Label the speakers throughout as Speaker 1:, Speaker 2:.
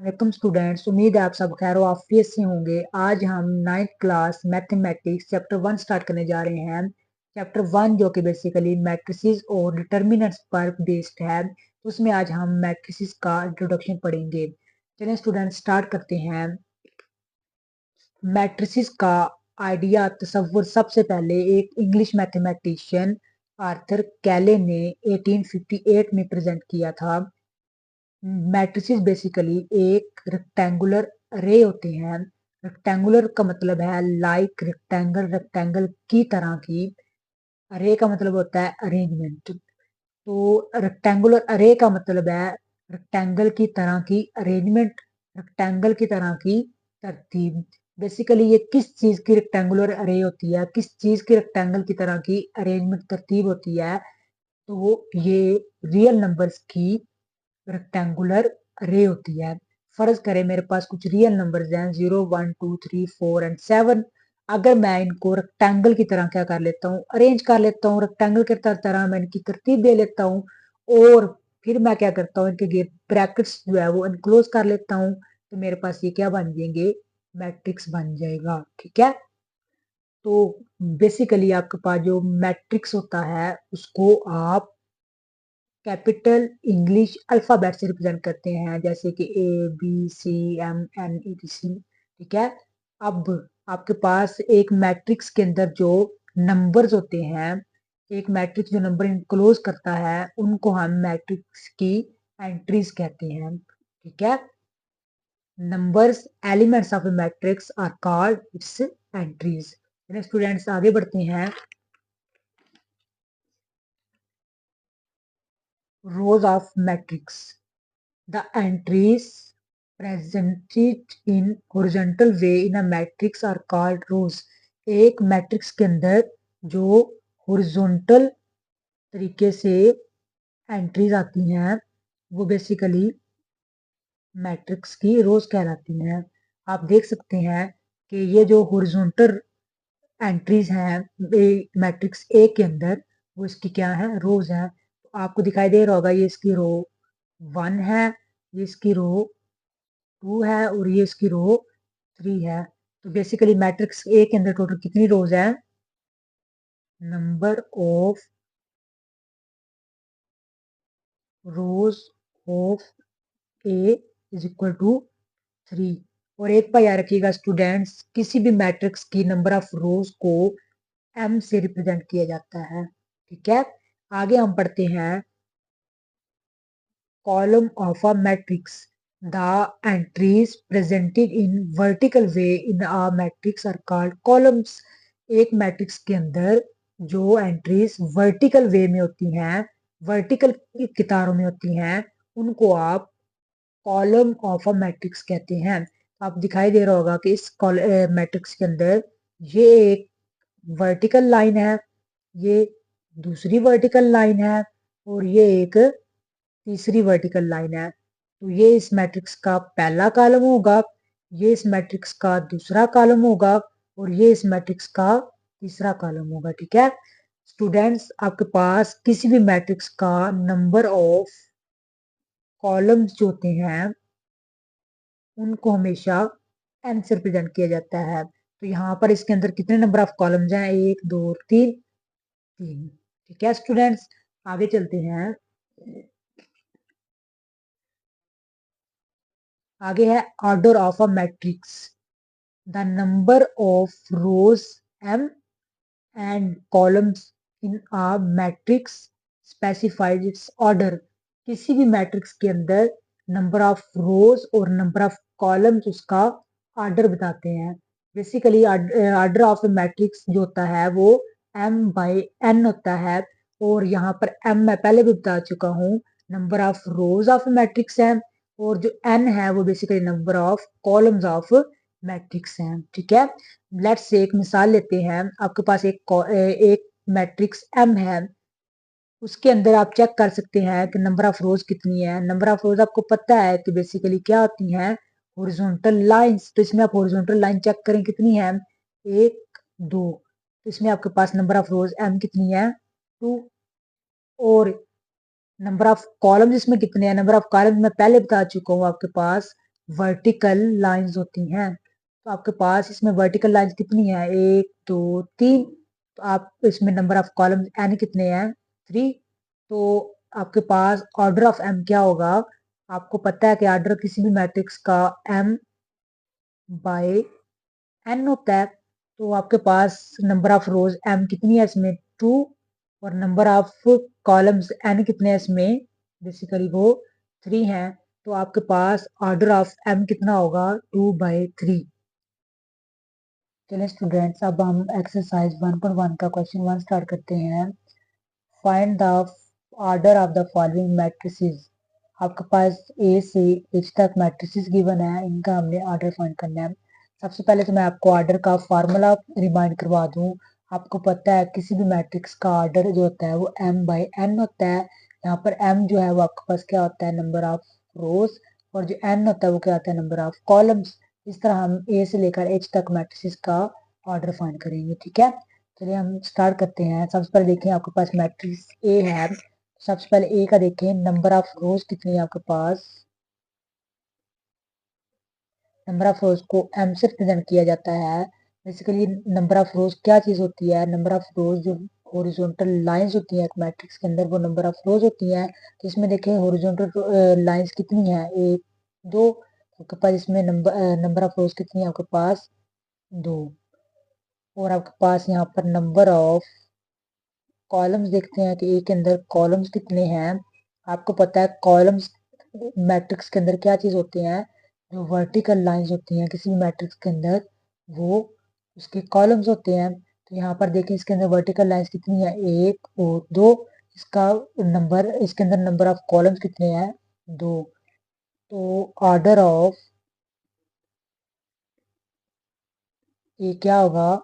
Speaker 1: Welcome students. उम्मीद है आप सब खैर आफियत से होंगे। आज हम 9th class mathematics chapter 1 start करने जा रहे हैं। चैप्टर 1 जो कि बेसिकली मैट्रिसेस और डिटर्मिनेंट्स पर बेस्ड है, तो उसमें आज हम मैट्रिसेस का इंट्रोडक्शन पढ़ेंगे। चलिए स्टूडेंट स्टार्ट करते हैं। मैट्रिसेस का आइडिया तस्वुर सबसे पहले एक इंग्लिश मैथमेटिशियन आर्थर कैले ने 1858 में प्रेजेंट किया था। मैट्रिसेस बेसिकली एक रेक्टेंगुलर अरे होते हैं। रेक्टेंगुलर का मतलब है लाइक रेक्टेंगल, रेक्टेंगल की तरह की। अरे का मतलब होता है अरेंजमेंट। तो रेक्टेंगुलर अरे का मतलब है रेक्टेंगल की तरह की अरेंजमेंट, रेक्टेंगल की तरह की तरतीब। बेसिकली ये किस चीज की रेक्टेंगुलर अरे होती है, किस चीज की रेक्टेंगल की तरह की अरेंजमेंट तरतीब होती है, तो ये रियल नंबर्स की रेक्टेंगुलर अरे होती है। फर्ज करें मेरे पास कुछ रियल नंबर्स हैं 0 1 2 3 4 एंड 7। अगर मैं इनको रेक्टेंगल की तरह क्या कर लेता हूँ, अरेंज कर लेता हूँ, रेक्टेंगल की तरह मैं इनकी तरतीब दे लेता हूँ और फिर मैं क्या करता हूँ, इनके ब्रैकेट्स जो है वो इनक्लोज कर लेता हूँ, तो मेरे पास ये क्या बन जाएंगे, मैट्रिक्स बन जाएगा। ठीक है। तो बेसिकली आपके पास जो मैट्रिक्स होता है उसको आप कैपिटल इंग्लिश अल्फाबेट से रिप्रेजेंट करते हैं, जैसे कि ABCMNETC। ठीक है। अब आपके पास एक मैट्रिक्स के अंदर जो नंबर्स होते हैं, एक मैट्रिक्स जो नंबर इनक्लोज करता है, उनको हम मैट्रिक्स की एंट्रीज कहते हैं। ठीक है। Numbers elements of a matrix are called its entries. Students आगे बढ़ते हैं। Rows of matrix, the entries presented in horizontal way in a matrix are called rows। एक मैट्रिक्स के अंदर जो हॉरिजॉन्टल तरीके से एंट्रीज आती हैं वो बेसिकली मैट्रिक्स की रोज कहलाती हैं। आप देख सकते हैं कि ये जो हॉरिजॉन्टल एंट्रीज हैं मैट्रिक्स ए के अंदर, वो इसकी क्या है, रोज है। तो आपको दिखाई दे रहा होगा ये इसकी रो 1 है, ये इसकी रो 2 है और ये इसकी रो 3 है। तो बेसिकली मैट्रिक्स ए के अंदर टोटल कितनी रोज है, number of rows of A is equal to 3। और एक बार याद रखिएगा स्टूडेंट्स, किसी भी मैट्रिक्स की नंबर ऑफ रोज को एम से रिप्रेजेंट किया जाता है। ठीक है। आगे हम पढ़ते हैं column of a matrix. The entries presented in vertical way in a matrix are called columns। एक मैट्रिक्स के अंदर जो एंट्रीज वर्टिकल वे में होती हैं, वर्टिकल कितारों में होती हैं, उनको आप कॉलम ऑफ अ मैट्रिक्स कहते हैं। आप दिखाई दे रहा होगा कि इस मैट्रिक्स के अंदर ये एक वर्टिकल लाइन है, ये दूसरी वर्टिकल लाइन है और ये एक तीसरी वर्टिकल लाइन है। तो ये इस मैट्रिक्स का पहला कॉलम होगा, ये इस मैट्रिक्स का दूसरा कॉलम होगा और ये इस मैट्रिक्स का तीसरा कॉलम होगा। ठीक है। स्टूडेंट्स आपके पास किसी भी मैट्रिक्स का नंबर ऑफ कॉलम्स जो होते हैं उनको हमेशा एन से रिप्रेजेंट किया जाता है। तो यहाँ पर इसके अंदर कितने नंबर ऑफ कॉलम्स हैं, 1 2 3 3। ठीक है स्टूडेंट्स, आगे चलते हैं। आगे है order of a matrix. The number of rose m and columns in a matrix specifies its order। किसी भी मैट्रिक्स के अंदर नंबर ऑफ रोज और नंबर ऑफ कॉलम्स उसका ऑर्डर बताते हैं। Basically order of a matrix जो होता है वो m बाई n होता है। और यहाँ पर m मैं पहले भी बता चुका हूँ, number of rows of matrix है, और जो n है वो basically number of columns of matrix है। ठीक है। लेट्स से एक मिसाल लेते हैं। आपके पास एक मैट्रिक्स एम है, उसके अंदर आप चेक कर सकते हैं कि नंबर ऑफ रोज कितनी है। नंबर ऑफ रोज आपको पता है कि बेसिकली क्या होती हैं, हॉरिजॉन्टल लाइंस। तो इसमें आप हॉरिजॉन्टल लाइन चेक करें कितनी है, 1 2। तो इसमें आपके पास नंबर ऑफ रोज एम कितनी है, 2। और नंबर ऑफ कॉलम्स इसमें कितने हैं, नंबर ऑफ कॉलम्स मैं पहले बता चुका हूँ आपके पास वर्टिकल लाइंस होती हैं। तो आपके पास इसमें वर्टिकल लाइंस कितनी है, 1 2 3। तो आप इसमें नंबर ऑफ कॉलम एन कितने हैं, 3। तो आपके पास ऑर्डर ऑफ एम क्या होगा, आपको पता है कि ऑर्डर किसी भी मैट्रिक्स का एम बाय एन होता है। तो आपके पास नंबर ऑफ रोज एम कितनी है इसमें, 2। और नंबर ऑफ कॉलम्स एन कितने हैं इसमें, बेसिकली वो 3 हैं। तो आपके पास ऑर्डर ऑफ एम कितना होगा, 2/3। चलिए स्टूडेंट्स, अब हम एक्सरसाइज 1.1 का क्वेश्चन 1 स्टार्ट करते हैं। Find the order of the following matrices. आपके पास ए से एच तक मैट्रिसेस गिवन है, इनका हमने ऑर्डर फाइंड करना है। सबसे पहले तो मैं आपको ऑर्डर का फार्मूला रिमाइंड करवा दूं। आपको पता है किसी भी मैट्रिक्स का ऑर्डर जो होता है वो m बाई n होता है। यहाँ पर m जो है वो आपके पास क्या होता है, नंबर ऑफ रोज, और जो n होता है वो क्या होता है, नंबर ऑफ कॉलम्स। इस तरह हम a से लेकर h तक मैट्रिसेस का ऑर्डर फाइंड करेंगे, ठीक है। चलिए हम स्टार्ट करते हैं। सबसे पहले देखें आपके पास मैट्रिक्स ए है। सबसे पहले ए का देखें, नंबर ऑफ रोज कितनी है आपके पास। नंबर ऑफ रोज को एम से रिप्रेजेंट किया जाता है। बेसिकली नंबर ऑफ रोज क्या चीज होती है, नंबर ऑफ रोज जो हॉरिजॉन्टल लाइंस होती है एक मैट्रिक्स के अंदर, वो नंबर ऑफ रोज होती है। तो इसमें देखें हॉरिजॉन्टल लाइंस कितनी है, 1 2। आपके पास इसमें नंबर ऑफ रोज कितनी है आपके पास, 2। और आपके पास यहाँ पर नंबर ऑफ कॉलम्स देखते हैं कि ए के अंदर कॉलम्स कितने हैं। आपको पता है कॉलम्स मैट्रिक्स के अंदर क्या चीज होते हैं, जो वर्टिकल लाइंस होती हैं किसी भी मैट्रिक्स के अंदर, वो उसके कॉलम्स होते हैं। तो यहाँ पर देखें इसके अंदर वर्टिकल लाइंस कितनी है, 1 और 2। इसका नंबर, इसके अंदर नंबर ऑफ कॉलम्स कितने हैं, 2। तो ऑर्डर ऑफ ये क्या होगा,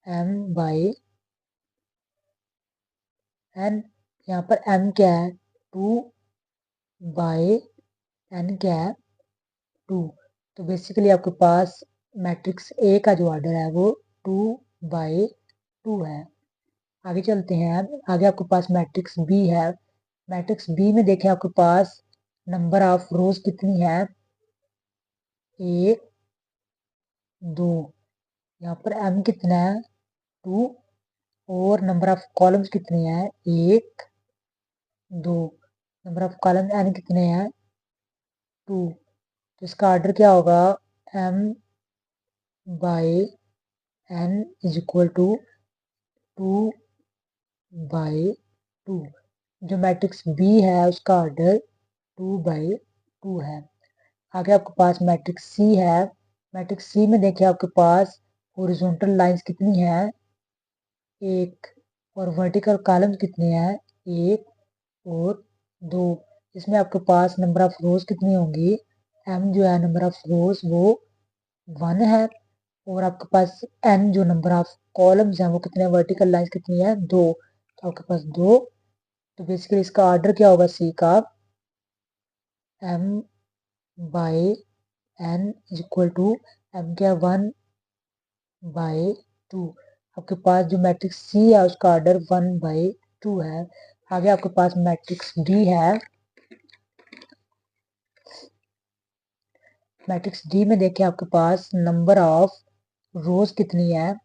Speaker 1: m बाई n। यहाँ पर m क्या है, 2 बाई n क्या है, 2। तो बेसिकली आपके पास मैट्रिक्स ए का जो ऑर्डर है वो 2/2 है। आगे चलते हैं। आगे आपके पास मैट्रिक्स बी है। मैट्रिक्स बी में देखें आपके पास नंबर ऑफ रोज कितनी है, 1 2। यहाँ पर एम कितना है, 2। और नंबर ऑफ कॉलम्स कितने हैं, 1 2। नंबर ऑफ कॉलम एन कितने हैं, 2। तो इसका ऑर्डर क्या होगा, m by n is equal to 2/2। जो मैट्रिक्स बी है उसका ऑर्डर 2/2 है। आगे आपके पास मैट्रिक्स सी है। मैट्रिक्स सी में देखिए आपके पास हॉरिजॉन्टल लाइंस कितनी है, 1। और वर्टिकल कॉलम कितने हैं, 1 और 2। इसमें आपके पास नंबर ऑफ रोज कितनी होंगी, एम जो है नंबर ऑफ रोज वो 1 है। और आपके पास एन जो नंबर ऑफ कॉलम्स हैं वो कितने, वर्टिकल लाइंस कितनी है, 2। तो आपके पास 2। तो बेसिकली इसका ऑर्डर क्या होगा सी का, m by n is equal to m क्या, 1/2। आपके पास जो मैट्रिक्स सी है उसका ऑर्डर 1/2 है। आगे आपके पास मैट्रिक्स डी है। मैट्रिक्स डी में देखिए आपके पास नंबर ऑफ रोज कितनी है,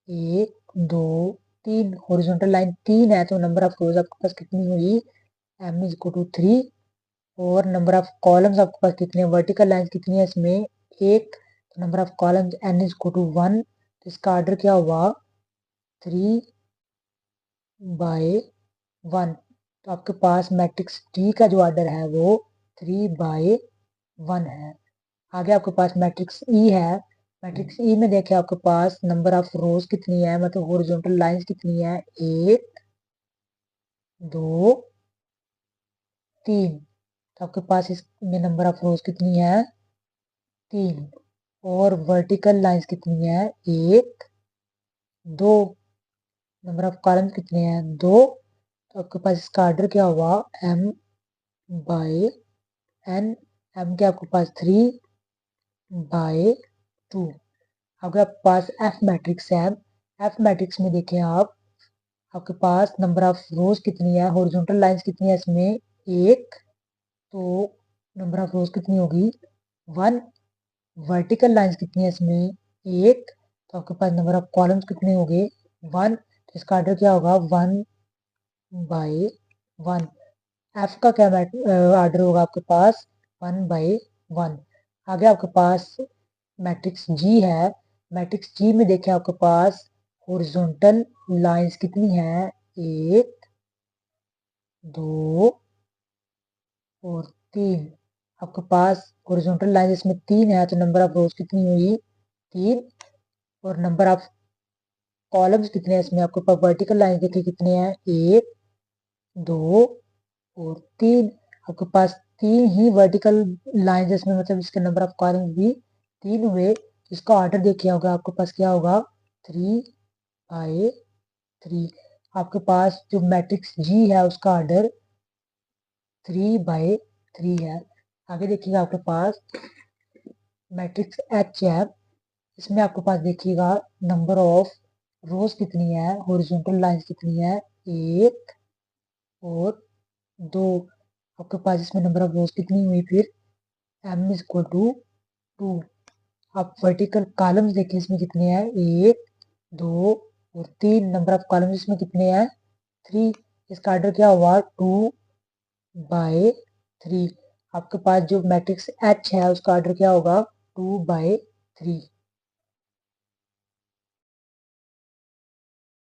Speaker 1: 1 2 3। हॉरिजॉन्टल लाइन 3 है तो नंबर ऑफ रोज आपके पास कितनी हुई, एम इज इक्वल टू 3। और नंबर ऑफ कॉलम्स आपके पास कितने, वर्टिकल लाइन कितनी है इसमें, 1। तो number of columns n is equal to 1। तो इसका ऑर्डर क्या हुआ, 3/1। तो आपके पास मैट्रिक्स डी का जो ऑर्डर है वो 3/1 है। आगे आपके पास मैट्रिक्स ई है। मैट्रिक्स ई में देखें आपके पास नंबर ऑफ रोज कितनी है, मतलब हॉरिजॉन्टल लाइंस कितनी है, 1 2 3। तो आपके पास इसमें नंबर ऑफ रोज कितनी है, 3। और वर्टिकल लाइंस कितनी है, 1 2। नंबर ऑफ कॉलम कितने हैं, 2। तो आपके पास इसका ऑर्डर क्या हुआ, एम बाई एन। एम के आपके पास 3/2। अगर आपके पास एफ मैट्रिक्स है। एफ मैट्रिक्स में देखें आप, आपके पास नंबर ऑफ रोज कितनी है, हॉरिजॉन्टल लाइंस कितनी है इसमें, 1। तो नंबर ऑफ रोज कितनी होगी, 1। वर्टिकल लाइंस कितनी है इसमें, एक। तो आपके पास नंबर ऑफ कॉलम्स कितने हो गए, 1। तो इसका ऑर्डर क्या होगा, 1/1। एफ का क्या ऑर्डर होगा आपके पास, 1/1। आगे आपके पास मैट्रिक्स जी है। मैट्रिक्स जी में देखिए आपके पास हॉरिजॉन्टल लाइंस कितनी है, 1, 2 और 3। आपके पास हॉरिजॉन्टल लाइन इसमें 3 है, तो नंबर ऑफ रोज कितनी हुई, 3। और नंबर ऑफ कॉलम्स कितने हैं इसमें, आपके पास वर्टिकल लाइन देखिए कितने हैं, 1, 2 और 3। आपके पास 3 ही वर्टिकल लाइन इसमें, मतलब इसके नंबर ऑफ कॉलम्स भी 3 हुए। इसका ऑर्डर देखिए होगा आपके पास क्या होगा, 3/3। आपके पास जो मैट्रिक्स जी है उसका ऑर्डर 3/3 है। आगे देखिएगा आपके पास मैट्रिक्स एच है। इसमें आपके पास देखिएगा नंबर ऑफ रोज कितनी है, हॉरिजॉन्टल लाइंस कितनी है, 1 और 2। आपके पास इसमें नंबर ऑफ रोज कितनी हुई फिर, m इज इक्वल टू 2। आप वर्टिकल कॉलम्स देखिए इसमें कितने हैं, 1, 2 और 3। नंबर ऑफ कॉलम्स इसमें कितने हैं, 3। इसका ऑर्डर क्या हुआ, 2/3। आपके पास जो मैट्रिक्स एच है उसका ऑर्डर क्या होगा, 2/3।